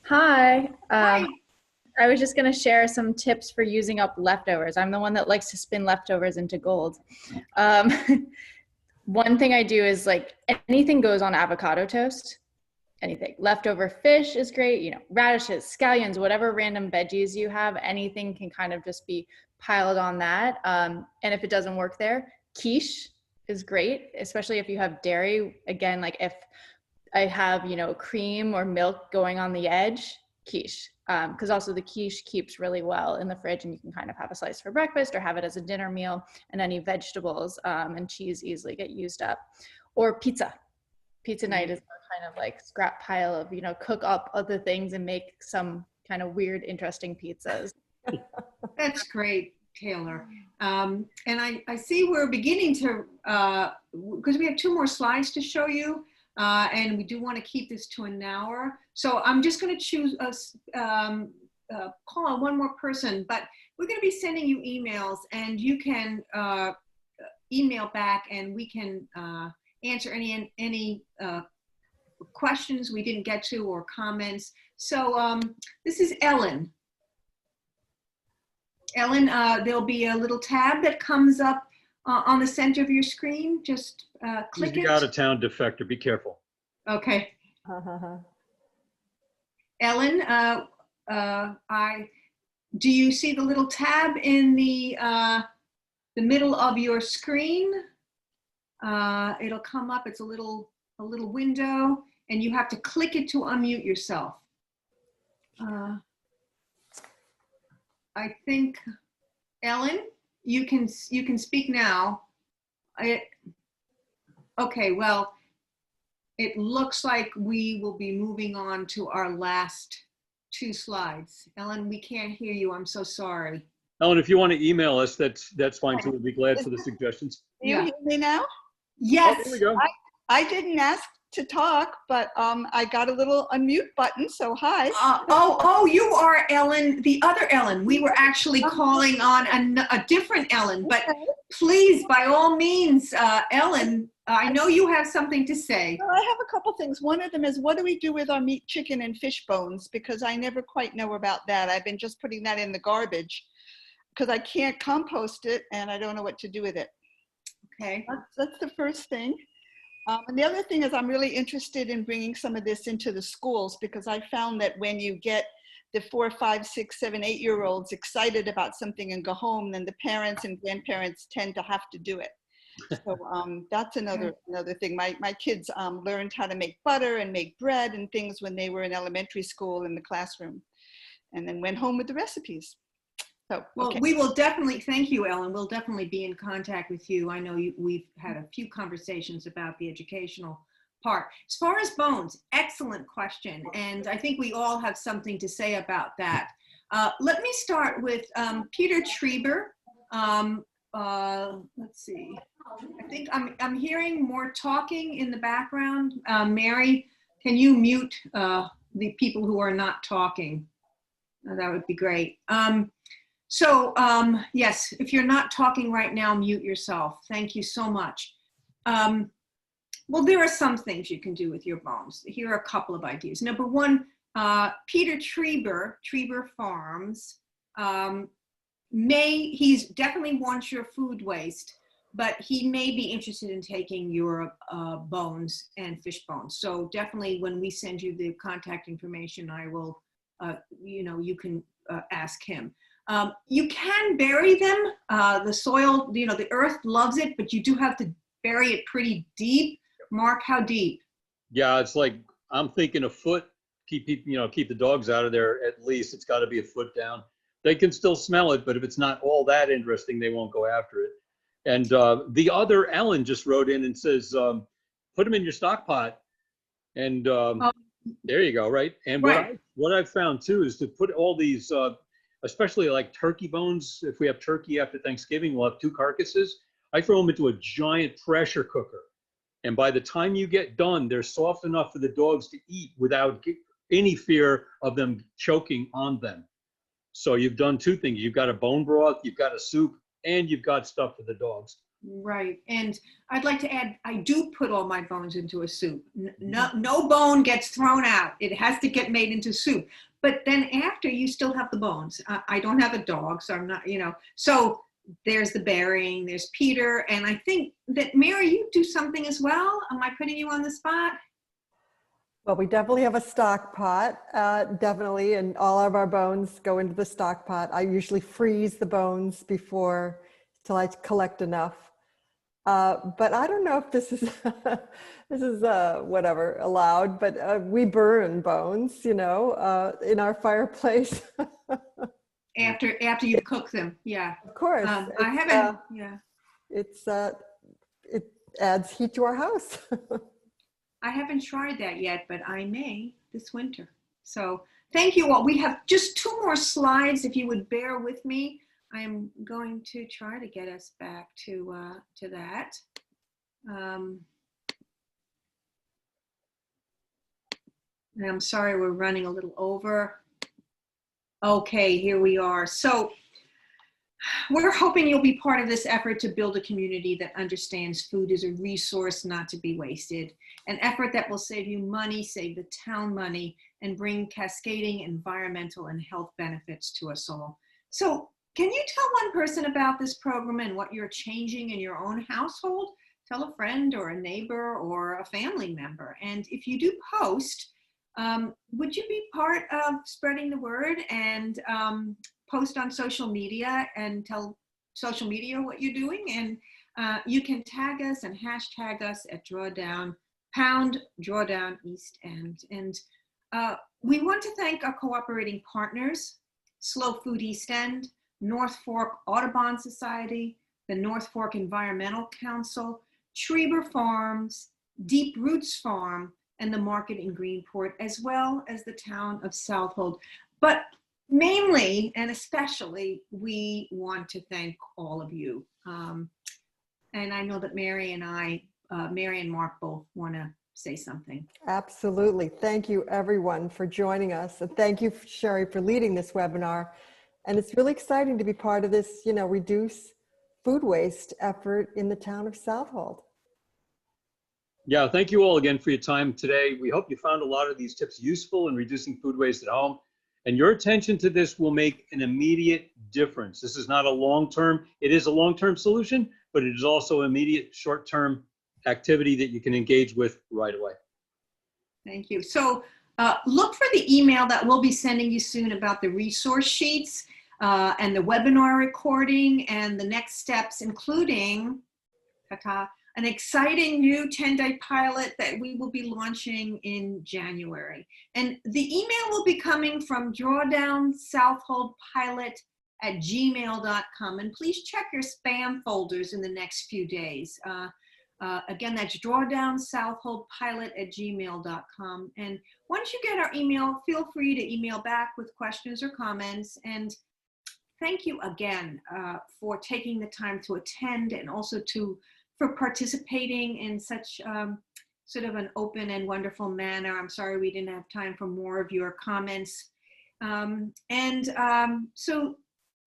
Hi. Hi. I was just going to share some tips for using up leftovers. I'm the one that likes to spin leftovers into gold. One thing I do is like anything goes on avocado toast. Anything. Leftover fish is great, you know, radishes, scallions, whatever random veggies you have, anything can kind of just be piled on that. And if it doesn't work there, quiche is great, especially if you have dairy. Again, like if I have, you know, cream or milk going on the edge, quiche. Because also the quiche keeps really well in the fridge and you can kind of have a slice for breakfast or have it as a dinner meal, and any vegetables and cheese easily get used up. Or pizza. Pizza night is kind of like scrap pile of, you know, cook up other things and make some kind of weird, interesting pizzas. That's great, Taylor. And I see we're beginning to, because we have 2 more slides to show you, and we do want to keep this to an hour. So I'm just going to choose call on one more person, but we're going to be sending you emails, and you can email back, and we can answer any questions we didn't get to or comments. So this is Ellen. Ellen, there'll be a little tab that comes up on the center of your screen. Just click He's it. the out-of-town defector. Be careful. Okay. Ellen, do you see the little tab in the middle of your screen? It'll come up. It's a little window, and you have to click it to unmute yourself. I think, Ellen, you can speak now. Okay, well, it looks like we will be moving on to our last 2 slides. Ellen, we can't hear you. I'm so sorry. Ellen, if you want to email us, that's fine too. We'll be glad for the suggestions. Do you Yeah. hear me now? Yes. Oh, here we go. I didn't ask to talk, but I got a little unmute button, so hi. You are Ellen, the other Ellen. We were actually calling on a different Ellen, but please, by all means, Ellen, I know you have something to say. Well, I have a couple things. One of them is, what do we do with our meat, chicken, and fish bones? Because I never quite know about that. I've been just putting that in the garbage because I can't compost it, and I don't know what to do with it. Okay. That's the first thing. And the other thing is I'm really interested in bringing some of this into the schools, because I found that when you get the 4, 5, 6, 7, 8-year-olds excited about something and go home, then the parents and grandparents tend to have to do it. So that's another thing. My kids learned how to make butter and make bread and things when they were in elementary school in the classroom, and then went home with the recipes. So, Well, okay. we will definitely, thank you, Ellen. We'll definitely be in contact with you. I know we've had a few conversations about the educational part. As far as bones, excellent question. And I think we all have something to say about that. Let me start with Peter Trieber. Let's see. I think I'm hearing more talking in the background. Mary, can you mute the people who are not talking? That would be great. Yes, if you're not talking right now, mute yourself. Thank you so much. Well, there are some things you can do with your bones. Here are a couple of ideas. Number one, Peter Trieber Farms, he's definitely wants your food waste, but he may be interested in taking your bones and fish bones. So definitely when we send you the contact information, I will, you can ask him. You can bury them. The soil, the earth loves it, but you do have to bury it pretty deep. Mark, how deep? Yeah, it's like, I'm thinking a foot, keep the dogs out of there at least. It's got to be a foot down. They can still smell it, but if it's not all that interesting, they won't go after it. And the other Ellen just wrote in and says, put them in your stock pot. And there you go, right? And Right. what I've found too is to put all these, especially like turkey bones. If we have turkey after Thanksgiving, we'll have 2 carcasses. I throw them into a giant pressure cooker. And by the time you get done, they're soft enough for the dogs to eat without any fear of them choking on them. So you've done 2 things. You've got a bone broth, you've got a soup, and you've got stuff for the dogs. Right. And I'd like to add, I do put all my bones into a soup. No bone gets thrown out. It has to get made into soup. But then after, you still have the bones. I don't have a dog, so I'm not, so there's the burying, there's Peter. And I think that Mary, you do something as well. Am I putting you on the spot? Well, we definitely have a stock pot, definitely, and all of our bones go into the stock pot. I usually freeze the bones till I collect enough. But I don't know if this is whatever allowed, but we burn bones, in our fireplace. After you cook them, yeah. Of course. I haven't, yeah. It adds heat to our house. I haven't tried that yet, but I may this winter. So thank you all. We have just 2 more slides. If you would bear with me, I am going to try to get us back to that. And I'm sorry, we're running a little over. Okay, here we are. So we're hoping you'll be part of this effort to build a community that understands food is a resource not to be wasted, an effort that will save you money, save the town money, and bring cascading environmental and health benefits to us all. So can you tell one person about this program and what you're changing in your own household? Tell a friend or a neighbor or a family member. And if you do post, would you be part of spreading the word and post on social media and tell social media what you're doing? And you can tag us and hashtag us at Drawdown East End. And we want to thank our cooperating partners, Slow Food East End, North Fork Audubon Society, the North Fork Environmental Council, Trieber Farms, Deep Roots Farm, and the market in Greenport, as well as the town of Southold. But mainly and especially, we want to thank all of you. And I know that Mary and Mark both want to say something. Absolutely. Thank you, everyone, for joining us. And thank you, Sherry, for leading this webinar. And it's really exciting to be part of this, reduce food waste effort in the town of Southold. Yeah, thank you all again for your time today. We hope you found a lot of these tips useful in reducing food waste at home. And your attention to this will make an immediate difference. This is not a long-term, it is a long-term solution, but it is also immediate short-term activity that you can engage with right away. Thank you. So look for the email that we'll be sending you soon about the resource sheets and the webinar recording and the next steps, including an exciting new 10-day pilot that we will be launching in January. And the email will be coming from drawdownsoutholdpilot@gmail.com. And please check your spam folders in the next few days. Again, that's drawdownsoutholdpilot@gmail.com. And once you get our email, feel free to email back with questions or comments. And thank you again for taking the time to attend and also for participating in such sort of an open and wonderful manner. I'm sorry we didn't have time for more of your comments. So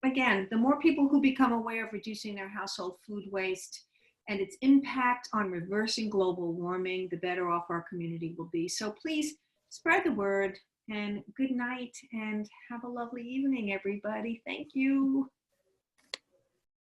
again, the more people who become aware of reducing their household food waste and its impact on reversing global warming, the better off our community will be. So please spread the word, and good night and have a lovely evening, everybody. Thank you.